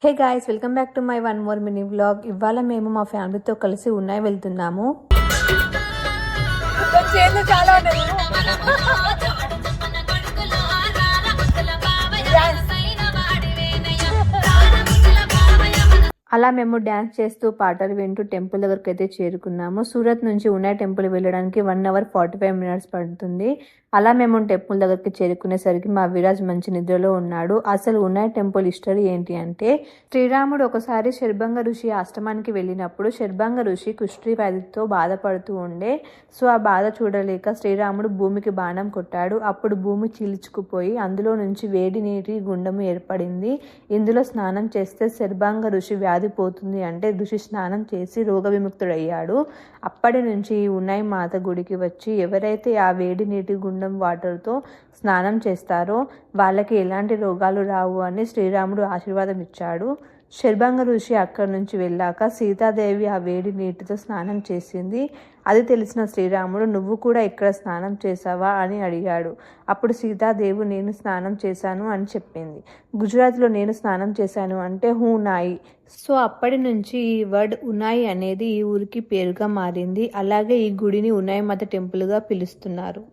Hey guys, welcome back to my one more mini vlog. ఇవాళ మేము మా ఫ్యామిలీతో కలిసి ఉన్నాయి వెళ్తున్నాము. అలా మేము డ్యాన్స్ చేస్తూ పాటలు వింటూ టెంపుల్ దగ్గరికి అయితే చేరుకున్నాము. సూరత్ నుంచి ఉనాయ్ టెంపుల్ వెళ్ళడానికి 1 hour 45 minutes పడుతుంది. అలా మేము టెంపుల్ దగ్గరికి చేరుకునేసరికి మా విరాజ్ మంచి నిద్రలో ఉన్నాడు. అసలు ఉనాయ్ టెంపుల్ హిస్టరీ ఏంటి అంటే, శ్రీరాముడు ఒకసారి శర్భంగ ఋషి ఆశ్రమానికి వెళ్ళినప్పుడు శర్భంగ ఋషి కుష్టి వ్యాధితో బాధపడుతూ ఉండే. సో ఆ బాధ చూడలేక శ్రీరాముడు భూమికి బాణం కొట్టాడు. అప్పుడు భూమి చీల్చుకుపోయి అందులో నుంచి వేడి నీటి గుండము ఏర్పడింది. ఇందులో స్నానం చేస్తే శర్భంగ ఋషి వ్యాధి పోతుంది అంటే ఋషి స్నానం చేసి రోగ విముక్తుడయ్యాడు. అప్పటి నుంచి ఈ ఉనాయ్ మాత గుడికి వచ్చి ఎవరైతే ఆ వేడి నీటి గుండం వాటర్తో స్నానం చేస్తారో వాళ్ళకి ఎలాంటి రోగాలు రావు అని శ్రీరాముడు ఆశీర్వాదం ఇచ్చాడు. శర్భంగ ఋషి అక్కడి నుంచి వెళ్ళాక సీతాదేవి ఆ వేడి నీటితో స్నానం చేసింది. అది తెలిసిన శ్రీరాముడు, నువ్వు కూడా ఇక్కడ స్నానం చేసావా అని అడిగాడు. అప్పుడు సీతాదేవి నేను స్నానం చేశాను అని చెప్పింది. గుజరాత్లో నేను స్నానం చేశాను అంటే ఉనాయ్. సో అప్పటి నుంచి ఈ వర్డ్ ఉనాయ్ అనేది ఈ ఊరికి పేరుగా మారింది. అలాగే ఈ గుడిని ఉనాయ్ మాత టెంపుల్గా పిలుస్తున్నారు.